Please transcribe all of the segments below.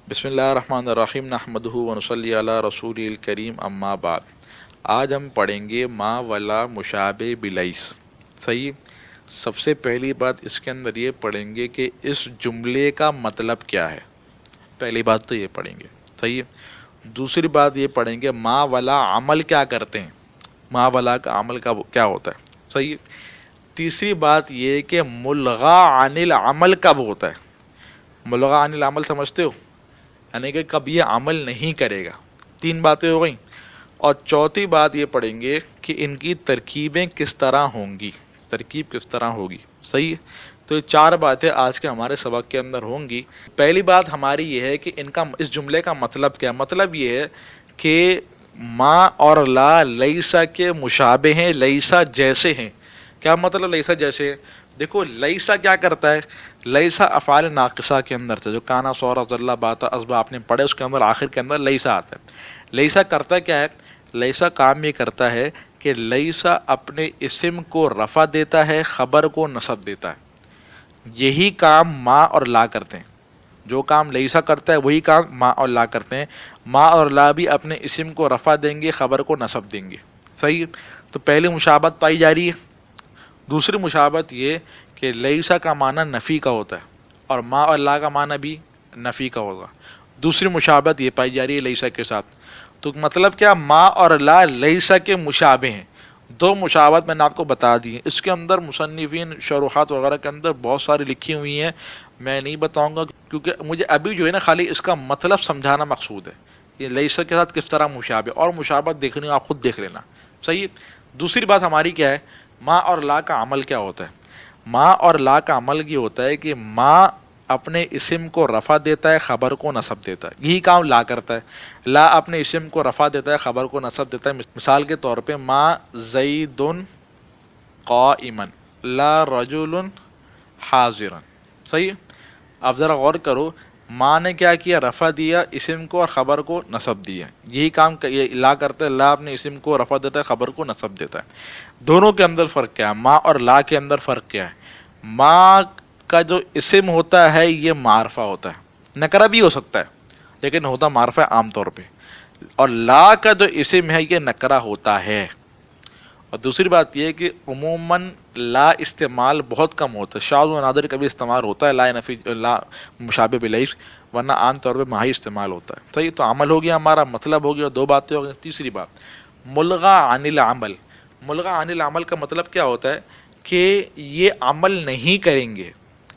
بسم اللہ الرحمن الرحیم نحمدہ ونصلی علی رسول الکریم اما بعد۔ آج ہم پڑھیں گے ما ولا مشابہ بلیس۔ صحیح۔ سب سے پہلی بات اس کے اندر یہ پڑھیں گے کہ اس جملے کا مطلب کیا ہے۔ پہلی بات تو یہ پڑھیں گے، صحیح ہے۔ دوسری بات یہ پڑھیں گے ما ولا عمل کیا کرتے ہیں، ما ولا کا عمل کا کیا ہوتا ہے، صحیح ہے۔ تیسری بات یہ کہ ملغا عن العمل کب ہوتا ہے۔ ملغا عن العمل سمجھتے ہو، یعنی کہ کب یہ عمل نہیں کرے گا۔ تین باتیں ہو گئیں۔ اور چوتھی بات یہ پڑھیں گے کہ ان کی ترکیبیں کس طرح ہوں گی، ترکیب کس طرح ہوگی، صحیح ہے۔ تو یہ چار باتیں آج کے ہمارے سبق کے اندر ہوں گی۔ پہلی بات ہماری یہ ہے کہ اس جملے کا مطلب کیا ہے۔ مطلب یہ ہے کہ ما اور لا لیسا کے مشابہ ہیں، لیسا جیسے ہیں۔ کیا مطلب لیسا جیسے ہیں؟ دیکھو لیسا کیا کرتا ہے، لیسا افعال ناقصہ کے اندر سے جو کانا سورا ذلہ باتا اسبا آپ نے پڑھے، اس کے اندر آخر کے اندر لیسا آتا ہے۔ لیسا کرتا کیا ہے، لیسا کام یہ کرتا ہے کہ لیسا اپنے اسم کو رفع دیتا ہے، خبر کو نصب دیتا ہے۔ یہی کام ما اور لا کرتے ہیں۔ جو کام لیسا کرتا ہے وہی کام ما اور لا کرتے ہیں۔ ما اور لا بھی اپنے اسم کو رفع دیں گے، خبر کو نصب دیں گے، صحیح ہے۔ تو پہلی مشابہت پائی جا رہی ہے۔ دوسری مشابہت یہ کہ لیسا کا معنی نفی کا ہوتا ہے اور ما اور لا کا معنی بھی نفی کا ہوگا۔ دوسری مشابہت یہ پائی جا رہی ہے لیسا کے ساتھ۔ تو مطلب کیا، ما اور لا لیسا کے مشابہ ہیں۔ دو مشابہت میں نے آپ کو بتا دی ہیں۔ اس کے اندر مصنفین شروحات وغیرہ کے اندر بہت ساری لکھی ہوئی ہیں، میں نہیں بتاؤں گا کیونکہ مجھے ابھی جو ہے نا خالی اس کا مطلب سمجھانا مقصود ہے، یہ لیسا کے ساتھ کس طرح مشابہ، اور مشابہت دیکھنی ہو آپ خود دیکھ لینا، صحیح ہے۔ دوسری بات ہماری کیا ہے، ما اور لا کا عمل کیا ہوتا ہے۔ ما اور لا کا عمل یہ ہوتا ہے کہ ما اپنے اسم کو رفع دیتا ہے، خبر کو نصب دیتا ہے۔ یہی کام لا کرتا ہے۔ لا اپنے اسم کو رفع دیتا ہے، خبر کو نصب دیتا ہے۔ مثال کے طور پہ ما زید قائما لا رجل حاضرا، صحیح ہے۔ اب ذرا غور کرو، ما نے کیا کیا، رفع دیا اسم کو اور خبر کو نصب دیا۔ یہی کام لا کرتا ہے، لا اپنے اسم کو رفع دیتا ہے، خبر کو نصب دیتا ہے۔ دونوں کے اندر فرق کیا ہے، ما اور لا کے اندر فرق کیا ہے۔ ما کا جو اسم ہوتا ہے یہ معرفہ ہوتا ہے، نکرہ بھی ہو سکتا ہے لیکن ہوتا معرفہ ہے عام طور پہ، اور لا کا جو اسم ہے یہ نکرہ ہوتا ہے۔ اور دوسری بات یہ ہے کہ عموماً لا استعمال بہت کم ہوتا ہے، شاذ و نادر کبھی استعمال ہوتا ہے لا نفی، لا مشابہ بلیس، ورنہ عام طور پہ ماہی استعمال ہوتا ہے، صحیح۔ تو عمل ہو گیا ہمارا، مطلب ہو گیا، دو باتیں ہو گئی۔ تیسری بات ملغا عن العمل۔ ملغا عن العمل کا مطلب کیا ہوتا ہے کہ یہ عمل نہیں کریں گے،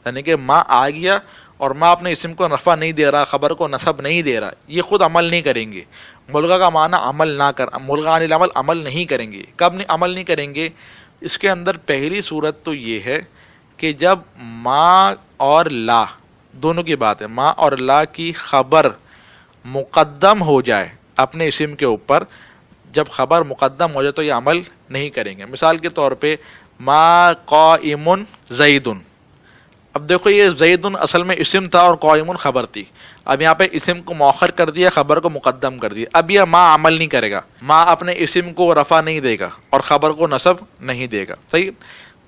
یعنی کہ ما آ گیا اور ما اپنے اسم کو رفع نہیں دے رہا، خبر کو نصب نہیں دے رہا، یہ خود عمل نہیں کریں گے۔ ملغا کا معنی عمل نہ کر، ملغا عن العمل عمل نہیں کریں گے۔ کب عمل نہیں کریں گے؟ اس کے اندر پہلی صورت تو یہ ہے کہ جب ما اور لا دونوں کی بات ہے، ما اور لا کی خبر مقدم ہو جائے اپنے اسم کے اوپر، جب خبر مقدم ہو جائے تو یہ عمل نہیں کریں گے۔ مثال کے طور پہ ما قائم زید۔ اب دیکھو یہ زید اصل میں اسم تھا اور قائم خبر تھی، اب یہاں پہ اسم کو مؤخر کر دیا، خبر کو مقدم کر دیا۔ اب یہ ما عمل نہیں کرے گا، ما اپنے اسم کو رفع نہیں دے گا اور خبر کو نصب نہیں دے گا، صحیح۔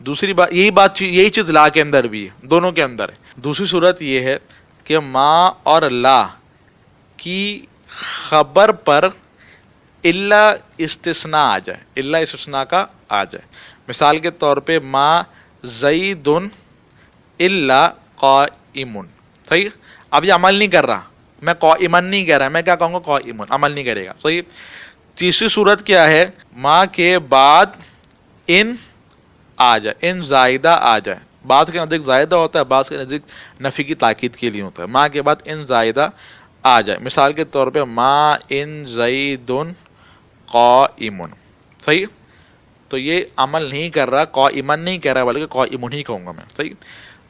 دوسری بات یہی چیز لا کے اندر بھی ہے، دونوں کے اندر ہے۔ دوسری صورت یہ ہے کہ ما اور لا کی خبر پر الا استثناء آ جائے، الا استثناء کا آ جائے۔ مثال کے طور پہ ما زید الا قائم، صحیح۔ اب یہ عمل نہیں کر رہا، میں قائمن نہیں کہہ رہا، میں کیا کہوں گا، قائمن، عمل نہیں کرے گا، صحیح۔ تیسری صورت کیا ہے، ما کے بعد ان آ جائے، ان زائدہ آ جائے۔ بعض کے نزدیک زائدہ ہوتا ہے، بعض کے نزدیک نفی کی تاکید کے لیے ہوتا ہے۔ ما کے بعد ان زائدہ آ جائے، مثال کے طور پہ ما ان زید قائم، صحیح۔ تو یہ عمل نہیں کر رہا، قائمن نہیں کہہ رہا بلکہ قائمن ہی کہوں گا میں، صحیح۔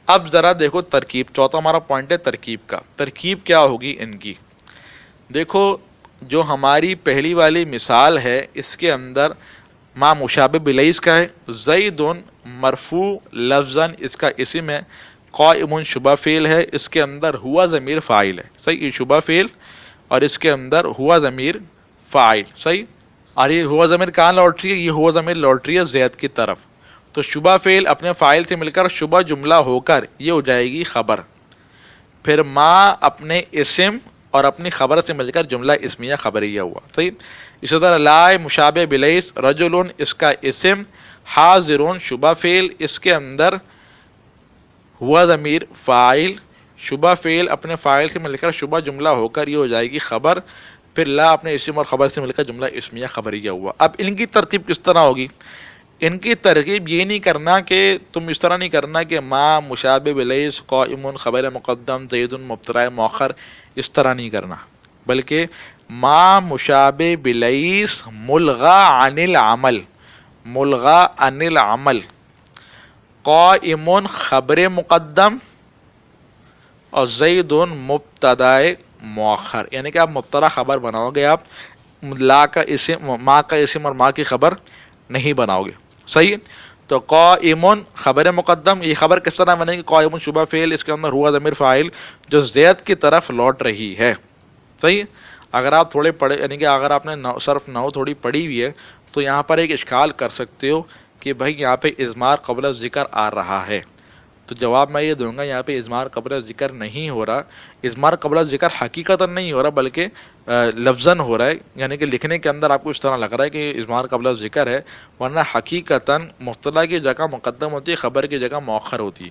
اب ذرا دیکھو ترکیب، چوتھا ہمارا پوائنٹ ہے ترکیب کا۔ ترکیب کیا ہوگی ان کی، دیکھو جو ہماری پہلی والی مثال ہے اس کے اندر ما مشابہ بلیس کا ہے، زید مرفوع لفظاً اس کا اسم ہے، قائم شبہ فعل ہے، اس کے اندر ہوا ضمیر فاعل ہے، صحیح۔ یہ شبہ فعل اور اس کے اندر ہوا ضمیر فاعل، صحیح۔ اور یہ ہوا ضمیر کہاں لوٹ رہی ہے، یہ ہوا ضمیر لوٹ رہی ہے زید کی طرف۔ تو شبہ فعل اپنے فاعل سے مل کر شبہ جملہ ہو کر یہ ہو جائے گی خبر۔ پھر ما اپنے اسم اور اپنی خبر سے مل کر جملہ اسمیہ خبریہ ہوا. صحیح. اسی طرح لا مشابہ بلیس رجل اس کا اسم، حاضرون شبہ فعل اس کے اندر، ہوا ضمیر فاعل، شبہ فعل اپنے فاعل سے مل کر شبہ جملہ ہو کر یہ ہو جائے گی خبر، پھر لا اپنے اسم اور خبر سے مل کر جملہ اسمیہ خبریہ ہوا. اب ان کی ترتیب کس طرح ہوگی؟ ان کی ترغیب یہ نہیں کرنا کہ تم اس طرح نہیں کرنا کہ ما مشابہ بلیس قائم خبر مقدم زید مبتدا مؤخر، اس طرح نہیں کرنا، بلکہ ما مشابہ بلیس ملغا عن العمل، ملغا عن العمل، قائم خبر مقدم اور زید مبتدا مؤخر. یعنی کہ آپ مبتدا خبر بناؤ گے، آپ لا کا اسم، ما کا اسم اور ما کی خبر نہیں بناؤ گے. صحیح. تو قائم خبر مقدم، یہ خبر کس طرح بنے گی؟ قائم شبہ فعل اس کے اندر ہوا ضمیر فاعل جو زید کی طرف لوٹ رہی ہے. صحیح. اگر آپ تھوڑے پڑھے، یعنی کہ اگر آپ نے صرف نحو تھوڑی پڑھی ہوئی ہے تو یہاں پر ایک اشکال کر سکتے ہو کہ بھائی یہاں پہ اضمار قبل ذکر آ رہا ہے. تو جواب میں یہ دوں گا یہاں پہ اضمار قبل ذکر نہیں ہو رہا. اضمار قبل ذکر حقیقتا نہیں ہو رہا بلکہ لفظاً ہو رہا ہے، یعنی کہ لکھنے کے اندر آپ کو اس طرح لگ رہا ہے کہ اضمار قبل ذکر ہے، ورنہ حقیقتاً مبتدا کی جگہ مقدم ہوتی ہے، خبر کی جگہ مؤخر ہوتی ہے.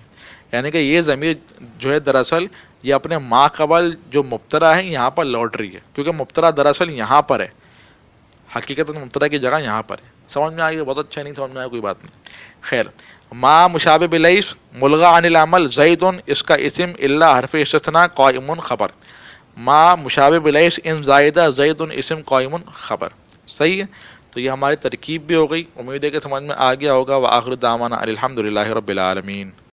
یعنی کہ یہ ضمیر جو ہے دراصل یہ اپنے ما قبل جو مبتدا ہے یہاں پر لوٹ رہی ہے، کیونکہ مبتدا دراصل یہاں پر ہے، حقیقتاً مبتدا کی جگہ یہاں پر ہے. سمجھ میں آئی؟ بہت اچھا. نہیں سمجھ میں آیا کوئی بات نہیں. خیر. ما مشابہ بلیس ملغا عن العمل زید اس کا اسم الا حرف استثناء قائم خبر. ما مشابہ بلیس ان زائدہ زید اسم قائم خبر. صحیح ہے. تو یہ ہماری ترکیب بھی ہو گئی. امید ہے کہ سمجھ میں آ گیا ہوگا. وآخر دعوانا الحمدللہ رب العالمین.